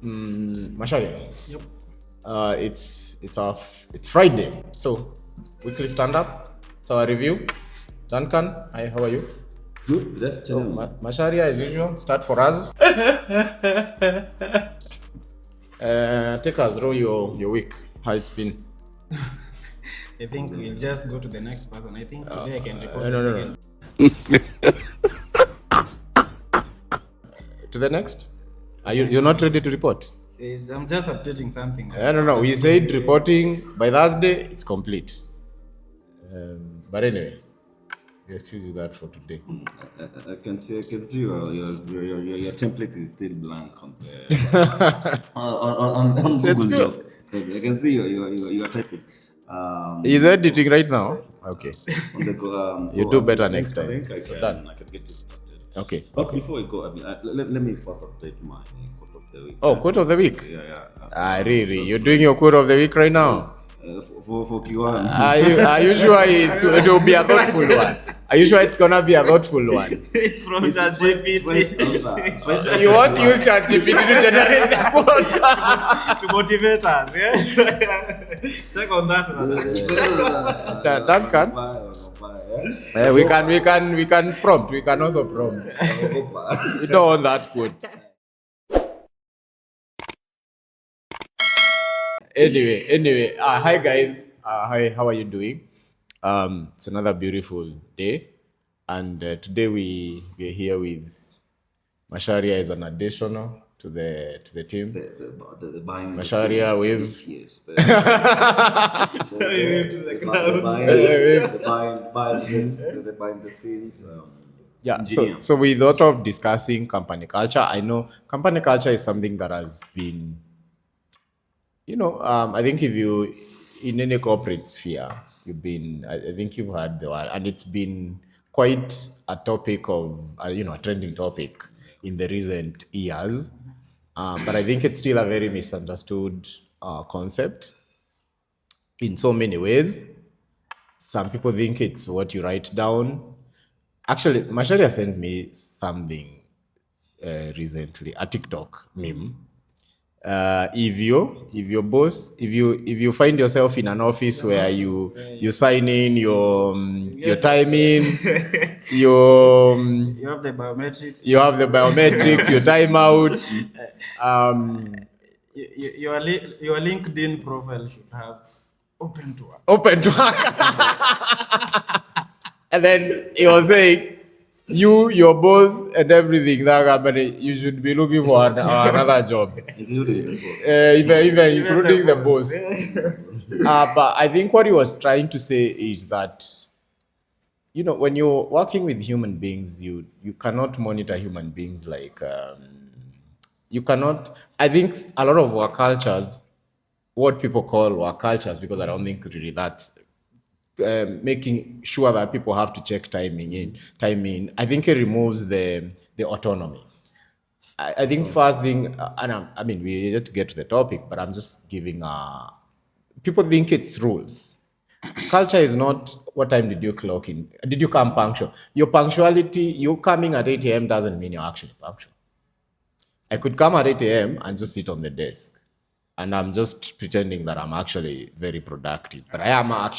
Masharia. Yep. It's Friday, so weekly stand up. It's our review. Duncan, hi, how are you? Good So afternoon. Masharia, as usual, start for us. Take us through your week. How it's been? I think we'll just go to the next person. I think today I can record No, the no, second. no. To the next. You're not ready to report? I'm just updating something. No. We said reporting by Thursday. It's complete. But anyway, let's choose that for today. I can see your template is still blank on the on So it's Google pure. Doc. I can see you are typing. He's editing right now. Okay. On the You do better next I time. think I So can done. I can get this started. Okay. But before we go, I mean, let me first update my quote of the week. Oh, quote of the week. Yeah. Really? You're doing your quote of the week right now? For Kiwan. Are you sure it will be a thoughtful one? Are you sure it's gonna be a thoughtful one? It's from ChatGPT You won't use ChatGPT to generate the quote. to motivate us. Yeah? Check on that one. Duncan, we can prompt. We can also prompt. We don't want that quote. Anyway. Hi guys. Hi. How are you doing? It's another beautiful day, and today we're here with Masharia as an additional to the team. The buying Masharia with yes. To the crowd. The behind the scenes. Yeah, Engineer. so we thought of discussing company culture. I know company culture is something that has been, I think if you in any corporate sphere, I think you've heard the word, and it's been quite a topic of, a trending topic in the recent years. But I think it's still a very misunderstood concept in so many ways. Some people think it's what you write down. Actually, Masharia sent me something recently, a TikTok meme. If you find yourself in an office where you sign in your time in, your You have the biometrics. you have the biometrics, your time out. Your LinkedIn profile should have open to work. Open to work. And then he was saying, your boss, and everything that company, you should be looking for another job, Including this one. even including the boss. But I think what he was trying to say is that, when you're working with human beings, you cannot monitor human beings like you cannot. I think a lot of our cultures, what people call work cultures, because I don't think really that's making sure that people have to check time in. I think it removes the autonomy. I think first thing, I mean, we need to get to the topic, but I'm just giving people think it's rules. Culture is not what time did you clock in, did you come punctual. Your punctuality, you coming at 8 a.m. doesn't mean you're actually punctual. I could come at 8 a.m. and just sit on the desk, and I'm just pretending that I'm actually very productive, but I'm not.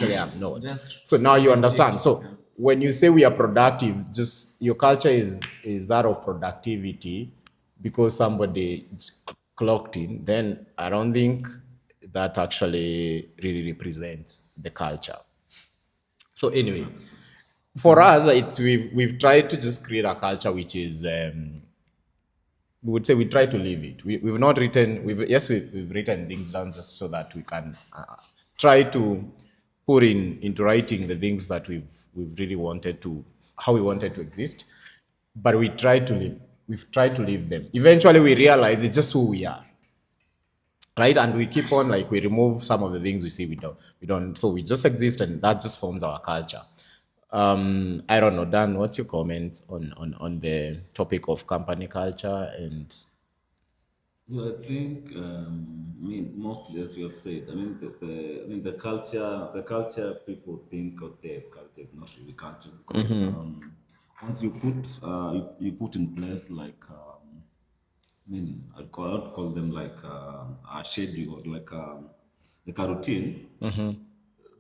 So now you understand. So when you say we are productive, just your culture is that of productivity because somebody clocked in. Then I don't think that actually really represents the culture. So anyway, for us, we've tried to just create a culture which is we would say we try to live it. We've not written. We've written things down just so that we can try to put into writing the things that we've really wanted to, how we wanted to exist. But we try to live. We've tried to live them. Eventually, we realize it's just who we are, right? And we keep on, like, we remove some of the things we see we don't. So we just exist, and that just forms our culture. I don't know, Dan, what's your comment on the topic of company culture? And Yeah, I think mostly as you have said. I mean the culture people think of this culture is not really culture because once you put in place like I mean, I'd call them like a schedule, like a routine.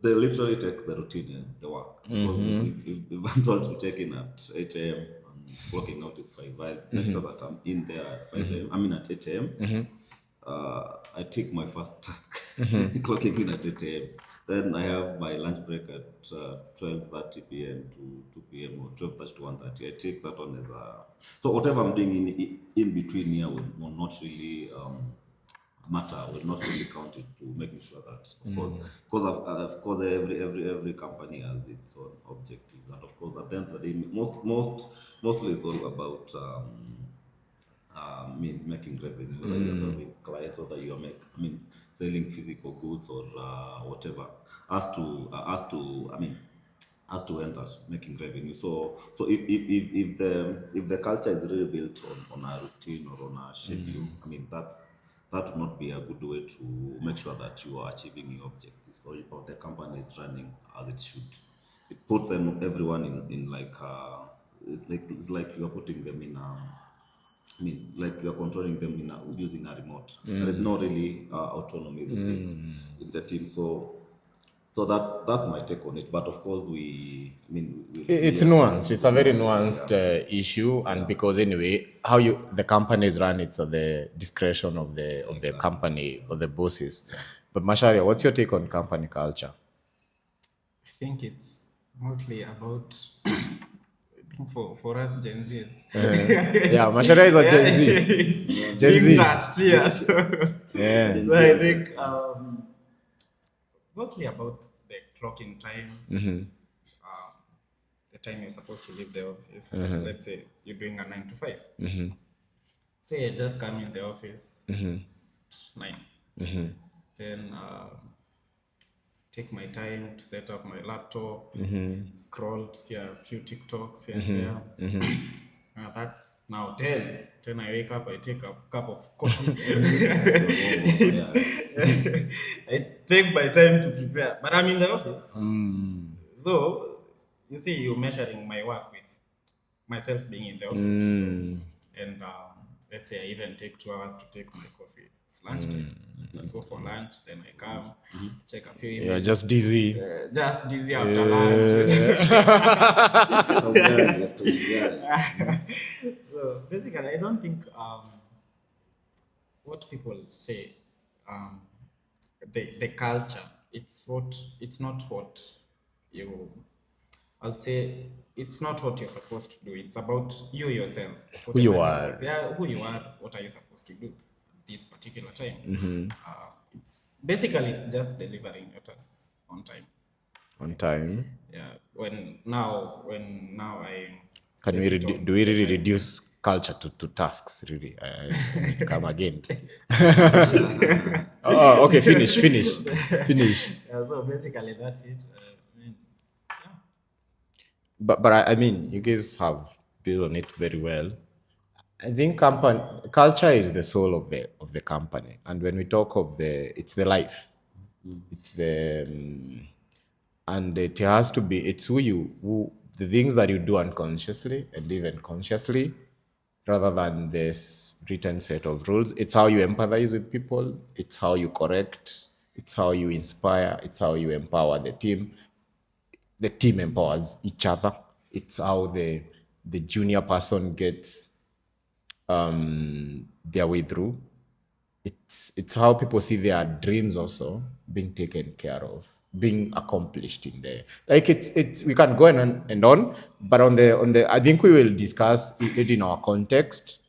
They literally take the routine as the work. Because if I'm told to check in at 8 a.m. and clocking out is 5, I make sure that I'm in there at 5 a.m. I mean at 8 a.m. I take my first task, clocking in at 8 a.m. Then I have my lunch break at 12:30 p.m. to 2 p.m. or 12:30 to 1:30. I take that on as a so whatever I'm doing in between here will not really matter. Will not really count it to making sure that of course every company has its own objectives, and of course at the end of the day mostly it's all about making revenue, whether you're serving clients or that you're selling physical goods or whatever, has to end us making revenue. So if the culture is really built on a routine or on a schedule, that would not be a good way to make sure that you are achieving your objectives or the company is running as it should. It puts everyone in like it's like you are putting them in like you are controlling them using a remote. There is no really autonomy, as you say, in the team. So that's my take on it. But of course, It's nuanced. It's a very nuanced issue, and because anyway, how the companies run, it's at the discretion of the company or the bosses. But Masharia, what's your take on company culture? I think it's mostly about I think for us Gen Zs. Yeah, Masharia is a Gen Z. Gen Z. Being touched, yeah. So, Yeah. so I think mostly about the clocking time, the time you're supposed to leave the office. Let's say you're doing a 9 to 5. Say I just come in the office 9. Then take my time to set up my laptop, scroll to see a few TikToks here and there. That's now 10. 10 I wake up, I take a cup of coffee. I take my time to prepare. But I'm in the office. So, you see, you're measuring my work with myself being in the office. So, and let's say I even take 2 hours to take my coffee. It's lunchtime. I go for lunch, then I come, check a few emails. You're just dizzy. Just dizzy after lunch. So basically, I don't think what people say, the culture, it's not what you. I'll say it's not what you're supposed to do. It's about you yourself. Who you are. Who you are. What are you supposed to do at this particular time? It's just delivering your tasks on time. On time. Yeah. When now I Can do we really reduce culture to tasks? Really, come again. Oh, okay. Finish. Yeah, so basically that's it. But I mean, you guys have built on it very well. I think culture is the soul of the company, and when we talk of it's the life, it's the and it has to be it's who the things that you do unconsciously and even consciously, rather than this written set of rules. It's how you empathize with people. It's how you correct. It's how you inspire. It's how you empower the team. The team empowers each other. It's how the junior person gets their way through. It's how people see their dreams also being taken care of, being accomplished in there. Like it's we can go on and on, but on the I think we will discuss it in our context.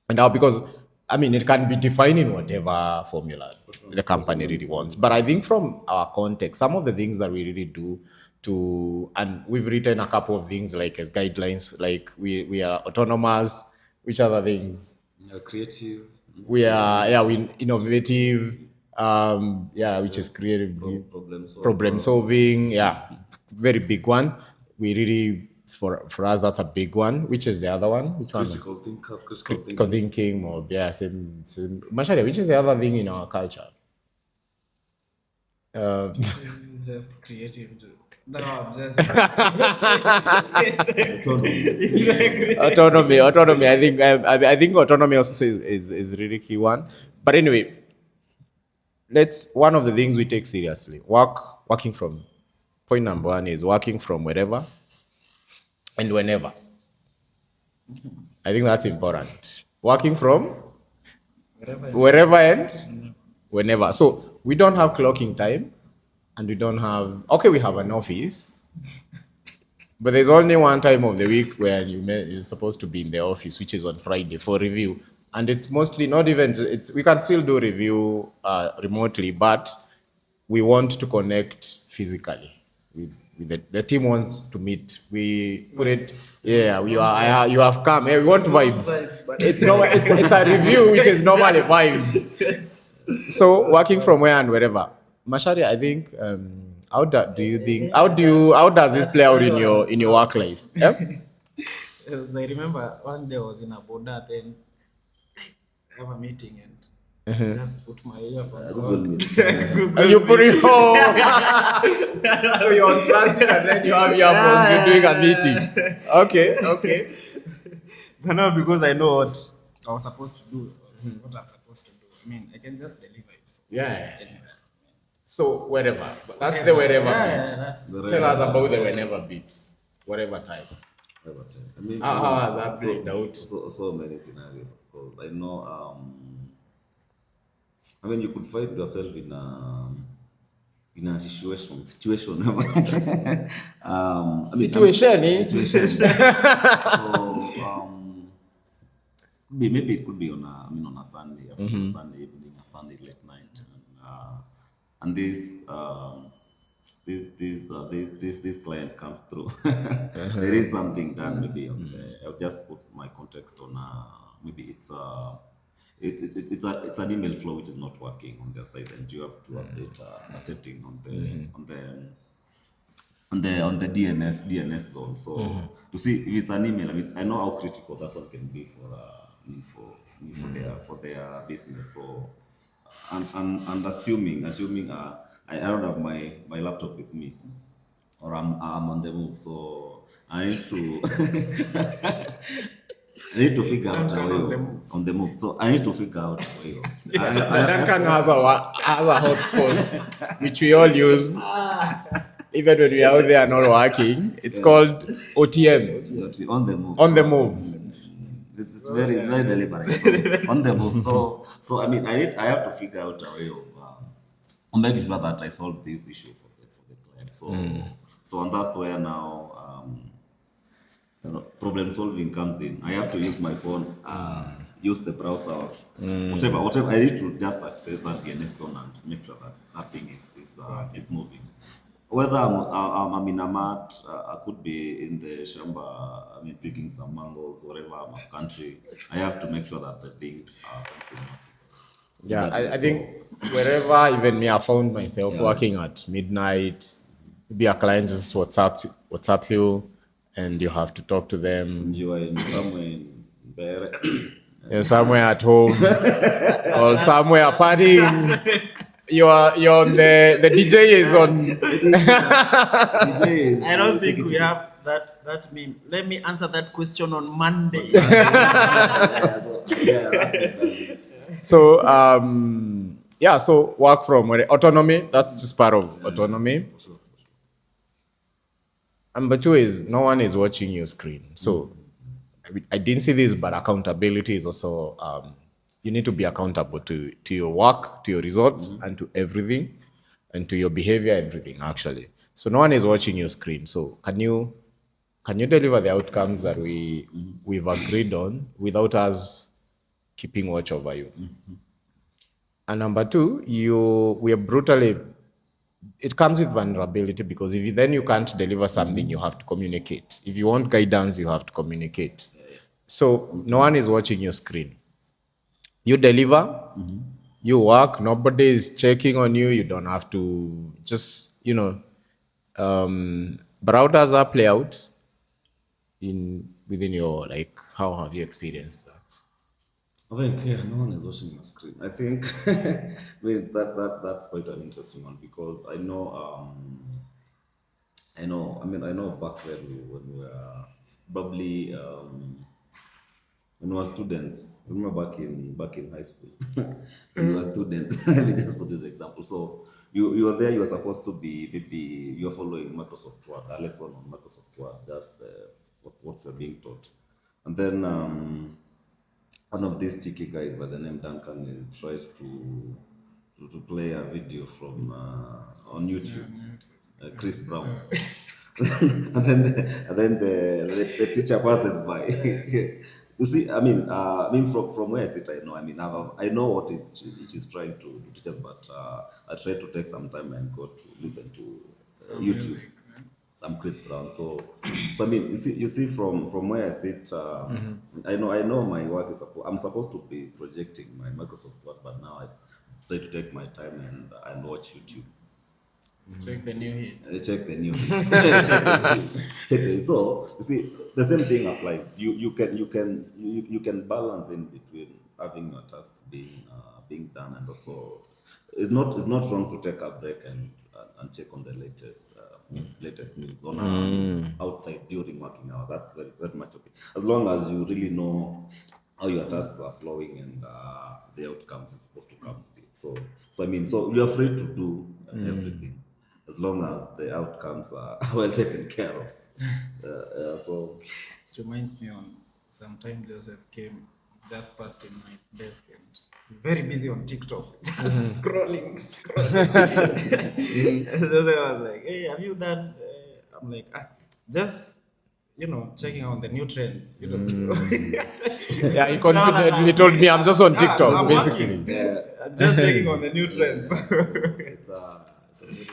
And now because I mean it can be defined in whatever formula the company really wants. But I think from our context, some of the things that we really do and we've written a couple of things like as guidelines, like we are autonomous, which other things? Creative. We are we innovative, which is creative, problem solving, very big one. We really for us that's a big one. Which is the other one? Which one? Critical thinking, or same. Masharia, which is the other thing in our culture? Just creative. No, I'm just. Autonomy. I think autonomy also is really key one. But anyway, let's one of the things we take seriously. Working from point number one is working from wherever and whenever. I think that's important. Working from wherever and whenever. So we don't have clocking time, and we don't have. Okay, we have an office, but there's only one time of the week where you're supposed to be in the office, which is on Friday for review. And it's mostly not even, we can still do review remotely, but we want to connect physically with the team wants to meet. We put it, yeah, you have come. Yeah, we want vibes. It's no, it's a review, which is normally vibes. So working from where and wherever. Mashari, I think, do you think, how does this play out in your work life? Yeah? Yes, I remember one day I was in a boda, then I have a meeting and just put my earphones on. And you put it so you're on transit and then you have earphones, you're doing a meeting. Okay. But no, because I know what I was supposed to do, what I'm supposed to do. I mean, I can just deliver it. Yeah. So wherever. That's the wherever bit. That's Tell us about the whenever bit. Whatever time. I mean, How has that played out? so many scenarios, of course. I know. I mean, you could find yourself in a situation. I mean, Situation, eh? situation. So, maybe it could be on a Sunday, Sunday evening, a Sunday late night, and this client comes through. There is something done maybe on the. I'll just put my context on. Maybe it's an email flow which is not working on their side, and you have to update a setting on the DNS zone. So to see if it's an email, I mean, I know how critical that one can be for their business. So and assuming I don't have my laptop with me, or I'm on the move, so I need to I need to figure out a way on the move. So I need to figure out a way. Duncan has a hotspot, which we all use. Even when we are out there not working, it's called OTM. On the move. On the move. It's very deliberate. So, on the move. So I mean, I have to figure out a way of making sure that I solve this issue for the client. So and that's where now problem solving comes in. I have to use my phone, use the browser, whatever. I need to just access that DNS zone and make sure that thing is moving. Whether I'm in a mat, I could be in the shamba, I mean, picking some mangoes, wherever I'm a country. I have to make sure that the things are functioning. Yeah, I think wherever, even me, I found myself working at midnight. Maybe a client just WhatsApp you, and you have to talk to them. You are in somewhere in Bere. You're somewhere at home or somewhere partying. You're on the DJ is on. I don't think we have that meme. Let me answer that question on Monday. So so work from autonomy. That's just part of autonomy. Number two is no one is watching your screen. So I didn't see this, but accountability is also you need to be accountable to your work, to your results, and to everything, and to your behavior, everything actually. So no one is watching your screen. So can you deliver the outcomes that we've agreed on without us keeping watch over you? And number two, we are brutally. It comes with vulnerability because if you can't deliver something, you have to communicate. If you want guidance, you have to communicate. So no one is watching your screen. You deliver, you work, nobody is checking on you. You don't have to just, but how does that play out within your, how have you experienced that? I think no one is watching my screen. I think I mean that's quite an interesting one because I know I know. I mean, I know back then when we were probably when we were students. Remember back in high school when we were students. Let me just put this example. So you were there. You were supposed to be maybe you're following Microsoft Word, a lesson on Microsoft Word, just what you're being taught, and then one of these cheeky guys by the name Duncan tries to play a video from on YouTube, Chris Brown. And then the teacher passes by. You see, I mean, from where I sit, I know. I mean, I know what she's trying to teach us, but I try to take some time and go to listen to Some YouTube, music, man. some Chris Brown. So, so I mean, you see, from where I sit, I know my work is I'm supposed to be projecting my Microsoft work, but now I try to take my time and watch YouTube. Check the new hits. Check the news. Check the news. So you see, the same thing applies. You can balance in between having your tasks being done, and also it's not wrong to take a break and check on the latest news on outside during working hour. That's very, very much okay, as long as you really know how your tasks are flowing and the outcomes is supposed to come. So I mean, so you're free to do everything as long as the outcomes are well taken care of. So It reminds me on some time Joseph came just past in my desk and very busy on TikTok, just scrolling. Joseph was like, "Hey, have you done?" I'm like, just checking on the new trends. Yeah, he It's now that confidently told me I'm just on TikTok, I'm basically. working. I'm just checking on the new trends. it's a very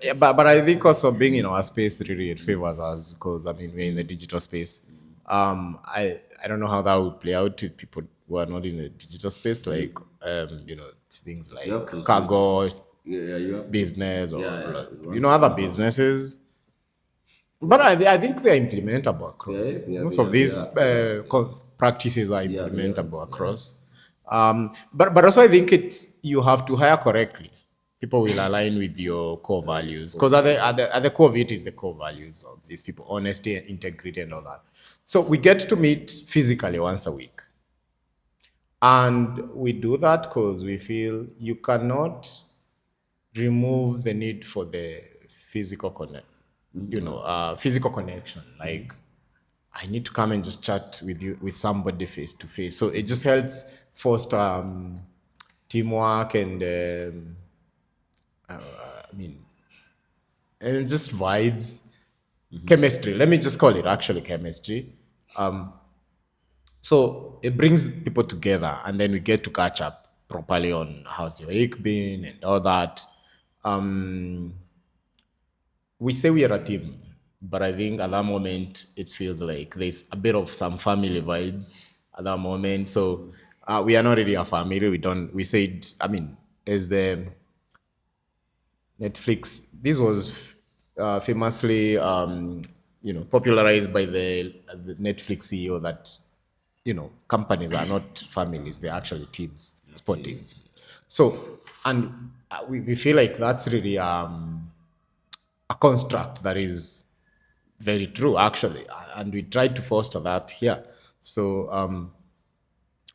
Yeah, but I think also being in our space really it favors us because I mean we're in the digital space. I don't know how that would play out with people who are not in the digital space, like things you have like to switch. cargo Yeah, you have to. business or Yeah, like, you want to other somehow. businesses. But I think they're implementable Yeah, across. yeah, Most they of are, they these are, they are, practices are yeah, they are, implementable yeah. across. But also I think you have to hire correctly. People will align with your core values because at the core of it is the core values of these people: honesty, integrity, and all that. So we get to meet physically once a week, and we do that because we feel you cannot remove the need for the physical connection. Like I need to come and just chat with somebody face to face. So it just helps foster teamwork and I mean, and just vibes, chemistry. Let me just call it actually chemistry. So it brings people together, and then we get to catch up properly on how's your week been and all that. Um, we say we are a team, but I think at that moment it feels like there's a bit of some family vibes at that moment. So we are not really a family. We don't. We said. I mean, as the Netflix. This was famously, popularized by the Netflix CEO that, companies are not families; they're actually teams, sport teams. So, and we feel like that's really a construct that is very true, actually, and we try to foster that here. So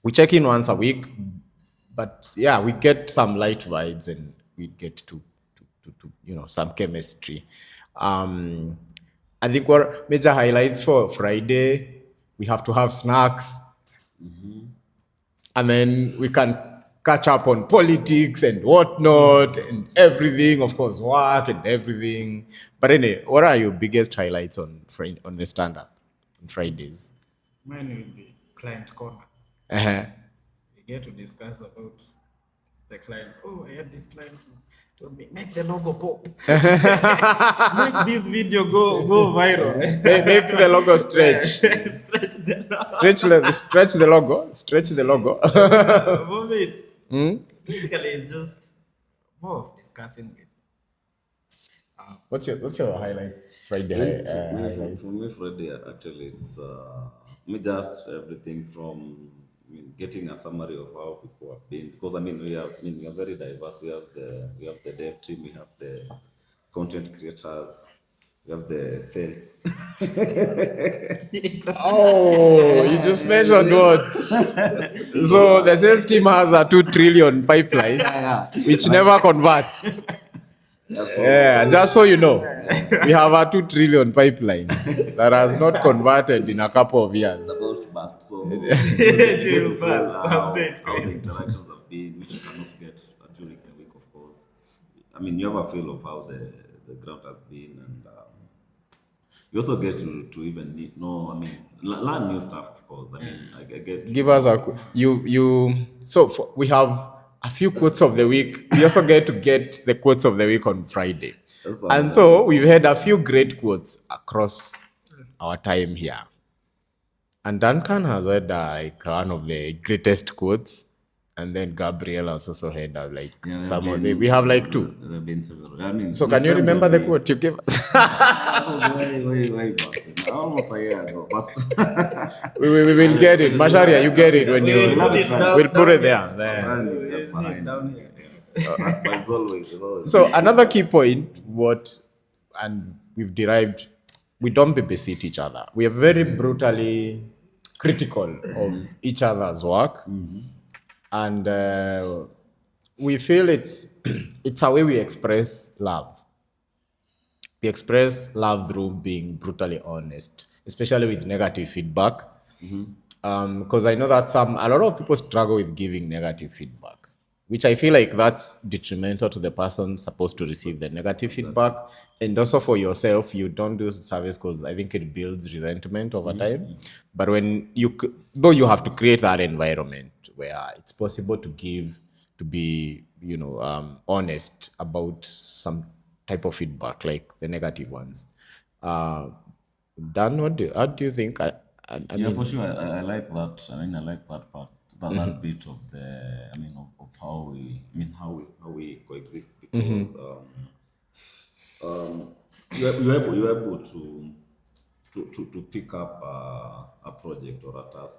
we check in once a week, but yeah, we get some light vibes and we get to some chemistry. Um, I think what major highlights for Friday, we have to have snacks, and then we can catch up on politics and whatnot and everything, of course, work and everything. But anyway, what are your biggest highlights on the stand up on Fridays? Mine will be client corner. Uh-huh. We get to discuss about the clients. Oh, I had this client who told me, make the logo pop. Make this video go viral. Make the logo stretch. Stretch the logo. Stretch the logo. Stretch the logo. For me, basically, it's just more of discussing it. What's your highlights Friday highlights? For me, Friday, actually, it's me just everything from getting a summary of how people have been, because we are very diverse. We have the dev team, we have the content creators, We have the sales. Oh, you just mentioned what? So the sales team has a 2 trillion pipeline, which never converts. Yeah, just so you know, we have a 2 trillion pipeline that has not converted in a couple of years. About to bust. So It get will to feel bust how someday. the interactions have been, which you cannot get during the week, of course. I mean, you have a feel of how the ground has been, and you also get to even know. I mean, learn new stuff, of course. I mean, I get to Give us a you. So we have a few quotes of the week. We also get the quotes of the week on Friday, That's and another so thing. we've had a few great quotes across our time here. And Duncan has had like one of the greatest quotes, and then Gabriel has also had like Yeah, some of the. We have like two. There have been several. I mean, So can next you time remember there'll the be. quote you gave us? That was way back. Almost a year ago. But We will get it. Masharia, you get it when We'll you. put it We'll put it there. down There. Brand is here. just Is it behind down me. here? But it's always So another been key that. point, and we've derived, we don't babysit each other. We are very brutally critical of each other's work, and we feel it's a way we express love. We express love through being brutally honest, especially with negative feedback. Because I know that a lot of people struggle with giving negative feedback, which I feel like that's detrimental to the person supposed to receive the negative feedback, and also for yourself. You don't do service because I think it builds resentment over time. But when though you have to create that environment where it's possible to be honest about some type of feedback, like the negative ones. Uh, Dan, how do you think? I Yeah, mean, for sure. I like that. I mean, I like that part, that bit of the. I mean, of how we. I mean, how we coexist because you're able to pick up a project or a task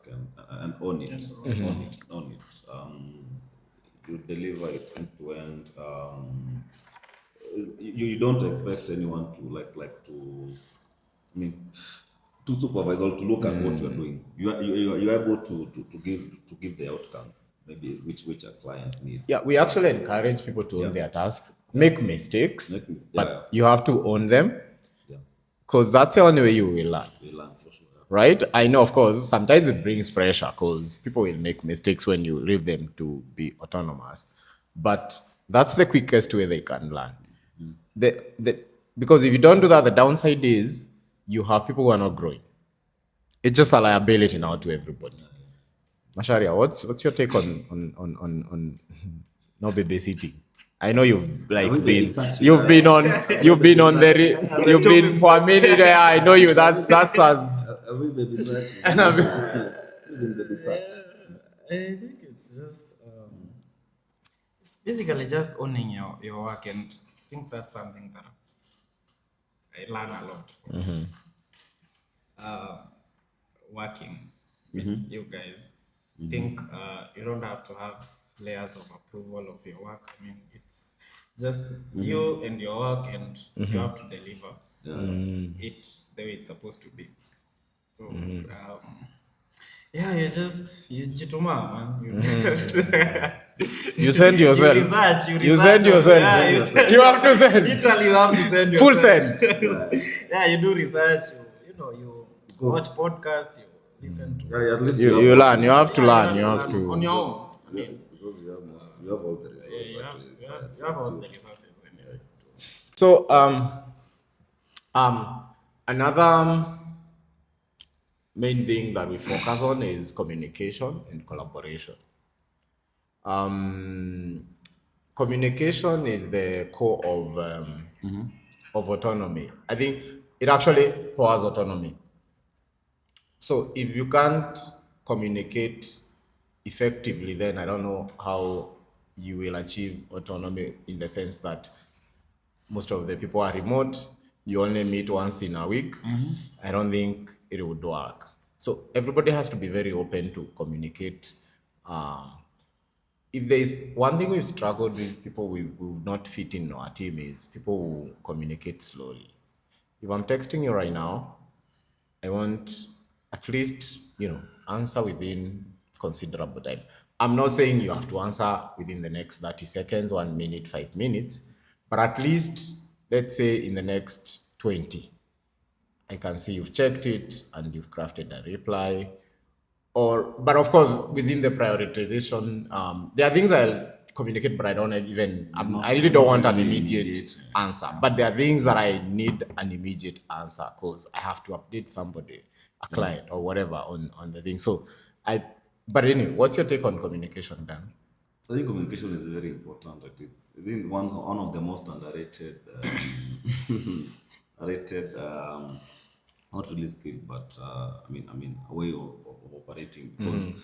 and own it, own it. You deliver it end to end. You don't expect anyone to like to. I mean, to supervise or to look at what you're doing. You're able to give the outcomes maybe which a client needs. yeah, we actually encourage people to own Yeah. their tasks, make mistakes, Yeah. but you have to own them Yeah. because that's the only way you will learn. We learn for sure. Right? I know, of course, sometimes it brings pressure because people will make mistakes when you leave them to be autonomous. But that's the quickest way they can learn. Because if you don't do that, the downside is you have people who are not growing. It's just a liability now to everybody. Masharia, what's your take on no babysitting? I know you've We've been researching. you've been for a minute. Yeah, I know you. That's as We baby search. We've been baby search. I think it's just it's basically just owning your work, and I think that's something that I learn a lot from working with you guys. I think you don't have to have layers of approval of your work. I mean, it's just you and your work, and you have to deliver it the way it's supposed to be. So, yeah, you jituma, man. You just you send yourself. you research. You send yourself. Yeah, You have to send. Literally, you have to send Full yourself. send. Yeah, you do research. You watch podcasts. You listen to. Yeah, at least You learn. You have to Yeah, learn. You have learn on to. your own. I mean, because you have all the resources. you have all the resources. Anyway. So another main thing that we focus on is communication and collaboration. Communication is the core of autonomy. I think it actually powers autonomy. So if you can't communicate effectively, then I don't know how you will achieve autonomy in the sense that most of the people are remote. You only meet once in a week. I don't think it would work. So everybody has to be very open to communicate. If there's one thing we've struggled with, people we would not fit in our team is people who communicate slowly. if I'm texting you right now, I want at least, answer within considerable time. I'm not saying you have to answer within the next 30 seconds, 1 minute, 5 minutes, but at least, let's say in the next 20, I can see you've checked it and you've crafted a reply. But of course, within the prioritization, there are things I'll communicate, but I don't even, I really don't want an immediate answer. But there are things that I need an immediate answer because I have to update somebody, a client or whatever on the thing. But anyway, what's your take on communication, Dan? I think communication is very important. I think one of the most underrated, rated, not really skill, but a way of operating. Because,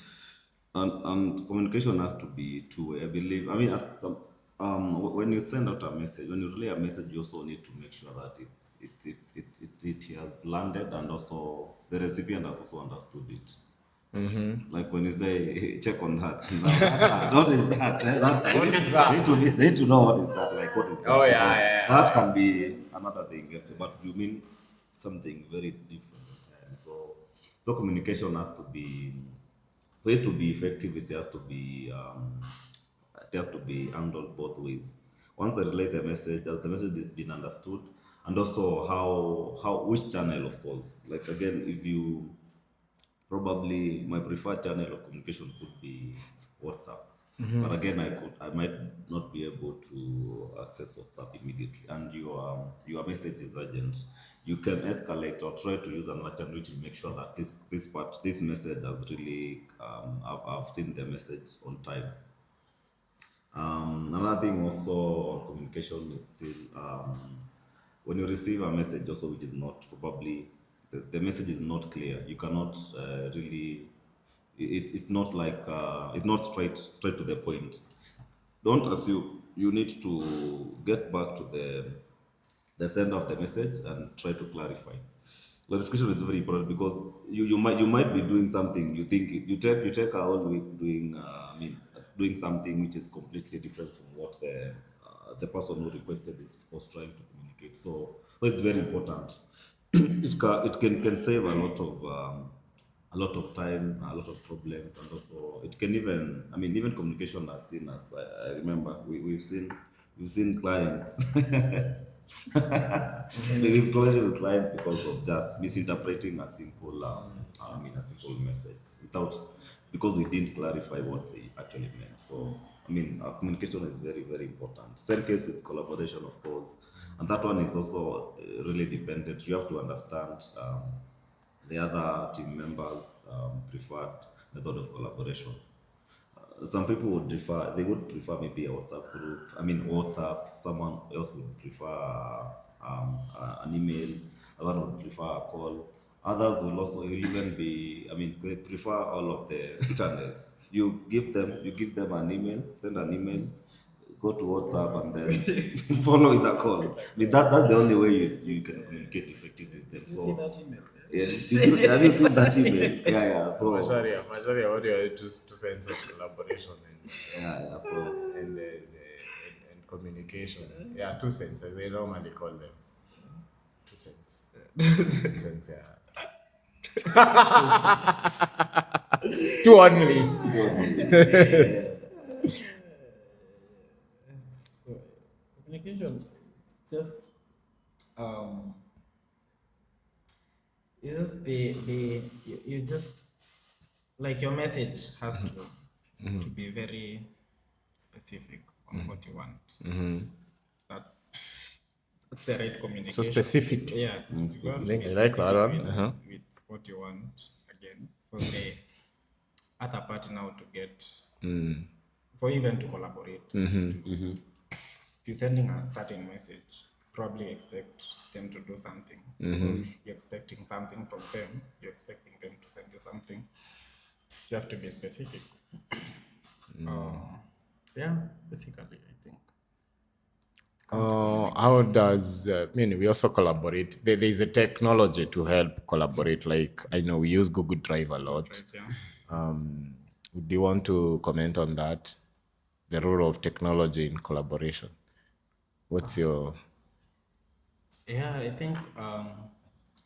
and communication has to be two-way. I believe. I mean, at some, when you send out a message, when you relay a message, you also need to make sure that it has landed, and also the recipient has also understood it. Like when you say, "Hey, check on that." What is that? What is that? They need to know what is that. Like what is that? Oh, yeah, Because yeah, that can be another thing. Yes, but you mean something very different. So communication has to be, for it to be effective. It has to be handled both ways. Once I relay the message, has the message been understood, and also how which channel, of course. Like again, if you probably my preferred channel of communication could be WhatsApp. But again, I might not be able to access WhatsApp immediately, and your message is urgent. You can escalate or try to use another channel to make sure that this message has really I've seen the message on time. Another thing also on communication is still when you receive a message also which is not probably the message is not clear. You cannot really. It's not like it's not straight to the point. Don't assume. You need to get back to the sender of the message and try to clarify. Clarification is very important because you might be doing something. You take a whole week doing something which is completely different from what the person who requested it was trying to communicate. So it's very important. It can save a lot of time, a lot of problems, and also it can even communication as seen as I remember we've seen clients. We've collided with clients because of just misinterpreting a simple message without because we didn't clarify what they actually meant. So communication is very very important. Same case with collaboration, of course, and that one is also really dependent. You have to understand the other team members' preferred method of collaboration. Some people would prefer maybe a WhatsApp group. WhatsApp. Someone else would prefer an email. Other would prefer a call. Others will even be. They prefer all of the channels. You give them an email. Send an email. Go to WhatsApp and then follow with a call. That's the only way you can communicate effectively with them. You see that email? Yes, have you seen that email? Yeah. So Macharia, what do you two sense of collaboration yeah. So and communication? Yeah, two senses. They normally call them two cents. Two cents, yeah. Two only. So communication, just um, you just you just like your message has to be very specific on what you want. That's that's the right communication. So specific. Yeah, you have to think be I like that specific one. with what you want again for the other party now to get for even to collaborate. If you're sending a certain message, probably expect them to do something. You're expecting something from them. You're expecting them to send you something. You have to be specific. Yeah, basically, I think. How does we also collaborate? There is a technology to help collaborate. Like I know we use Google Drive a lot. Right, yeah. Do you want to comment on that? The role of technology in collaboration. What's your Yeah, I think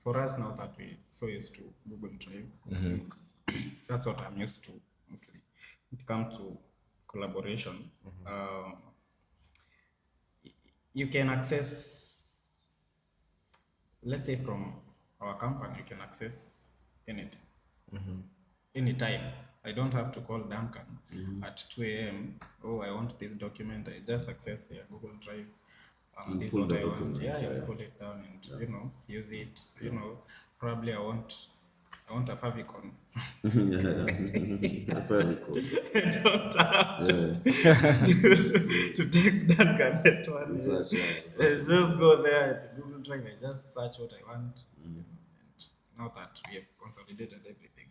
for us now that we're so used to Google Drive, I think that's what I'm used to mostly. When it comes to collaboration, um, you can access, let's say from our company, you can access anything, anytime. I don't have to call Duncan at 2 a.m. Oh, I want this document. I just access their Google Drive. And This is pull what the I want. document. Yeah, Yeah, you yeah. pull it down and use it. Probably I want a favicon. Very cool. I don't have Yeah. to text Duncan at 1 a.m. Research, yeah, I exactly. just go there at the Google Drive. I just search what I want. And now that we have consolidated everything,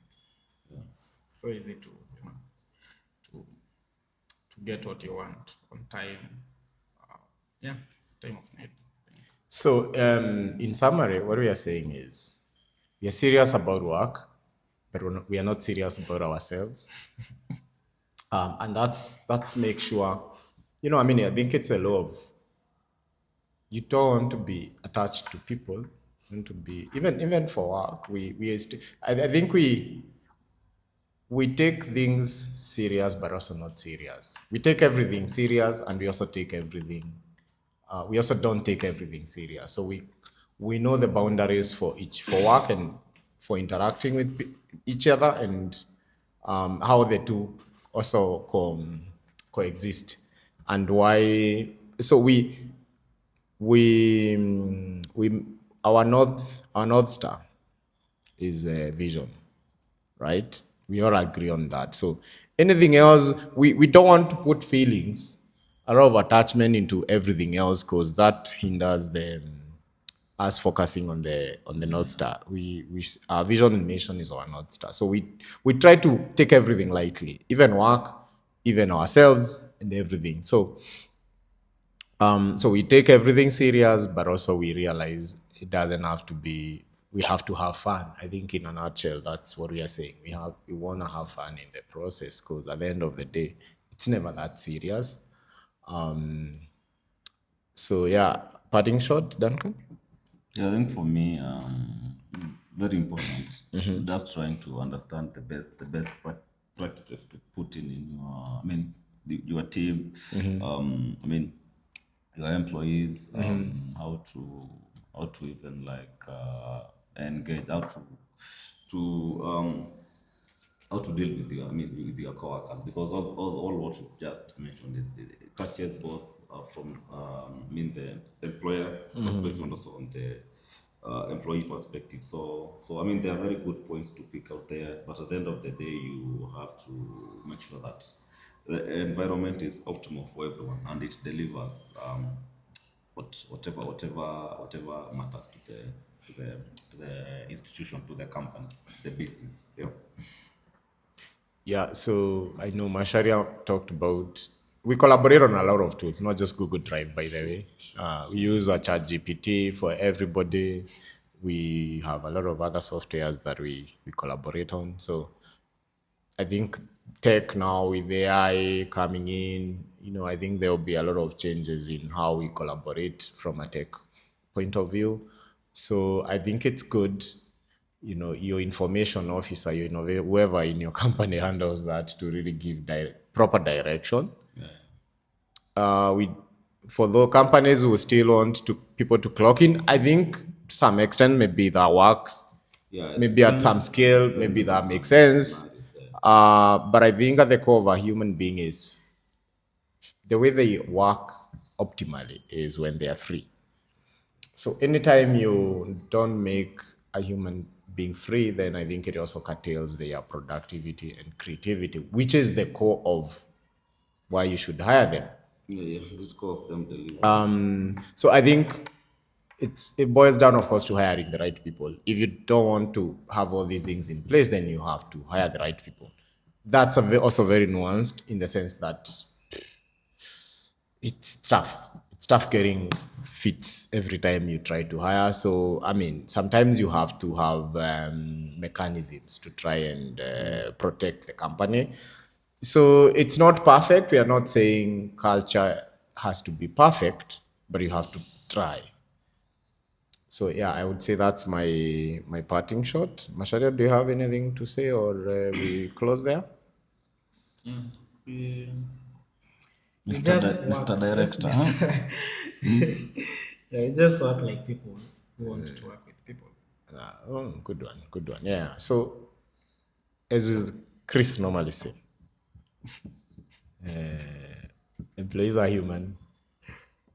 it's so easy to to get what you want on time. Yeah, time of need. So, in summary, what we are saying is we are serious about work, but we are not serious about ourselves. And that's make sure, I mean, I think it's a law of you don't want to be attached to people. You want to be even for work. I think we take things serious, but also not serious. We take everything serious, and we also take everything. We also don't take everything serious. So we know the boundaries for work and for interacting with each other, and how the two also coexist, and why. So we our north star is vision, right? We all agree on that. So anything else, we don't want to put feelings, a lot of attachment into everything else, because that hinders us focusing on the north star. We Our vision in mission is our north star. So we try to take everything lightly, even work, even ourselves, and everything. So we take everything serious, but also we realize it doesn't have to be. We have to have fun. I think, in a nutshell, that's what we are saying. We want to have fun in the process, because at the end of the day, it's never that serious. So yeah, parting shot, Duncan. Yeah, I think for me, very important. Just trying to understand the best practices to put in your, I mean, your team. I mean, your employees. How to even like engage, to how to deal with your coworkers, because all what you just mentioned it touches both from the employer perspective and also on the employee perspective. So I mean, there are very good points to pick out there, but at the end of the day, you have to make sure that the environment is optimal for everyone and it delivers whatever matters to the institution, to the company, the business. Yeah. Yeah, so I know Masharia talked about. We collaborate on a lot of tools, not just Google Drive, by the way. We use a Chat GPT for everybody. We have a lot of other softwares that we collaborate on. So I think tech now, with AI coming in, I think there will be a lot of changes in how we collaborate from a tech point of view. So I think it's good, your information officer, whoever in your company handles that, to really give proper direction. We For the companies who still want people to clock in, I think to some extent maybe that works. Yeah, Maybe at some scale, maybe depending on that some makes sense. scenarios. Yeah. But I think at the core of a human being is the way they work optimally is when they are free. So anytime you don't make a human being free, then I think it also curtails their productivity and creativity, which is the core of why you should hire them. Yeah, yeah. Let's go of them deliver. So I think it boils down, of course, to hiring the right people. If you don't want to have all these things in place, then you have to hire the right people. That's also very nuanced, in the sense that it's tough. It's tough getting fits every time you try to hire. So, I mean, sometimes you have to have mechanisms to try and protect the company. So, it's not perfect. We are not saying culture has to be perfect, but you have to try. So yeah, I would say that's my parting shot. Masharia, do you have anything to say, or we close there? We Mr. just Mr. work. Director, huh? Yeah, we just work like people who want to work with people. Good one, good one. Yeah. So as Chris normally say, employees are human,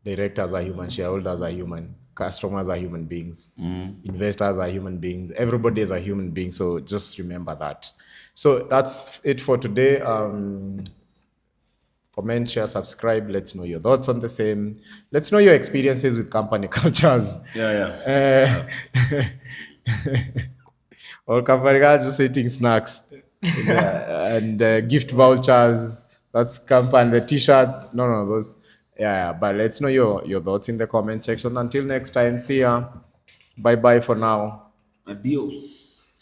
directors are human, shareholders are human, customers are human beings, investors are human beings, everybody is a human being. So just remember that. So that's it for today. Comment, share, subscribe. Let's know your thoughts on the same. Let's know your experiences with company cultures. Yeah. Or company cultures just eating snacks. And gift vouchers. That's company, the t-shirts. No, those. Yeah, but let's know your thoughts in the comment section. Until next time, see ya. Bye bye for now. Adios.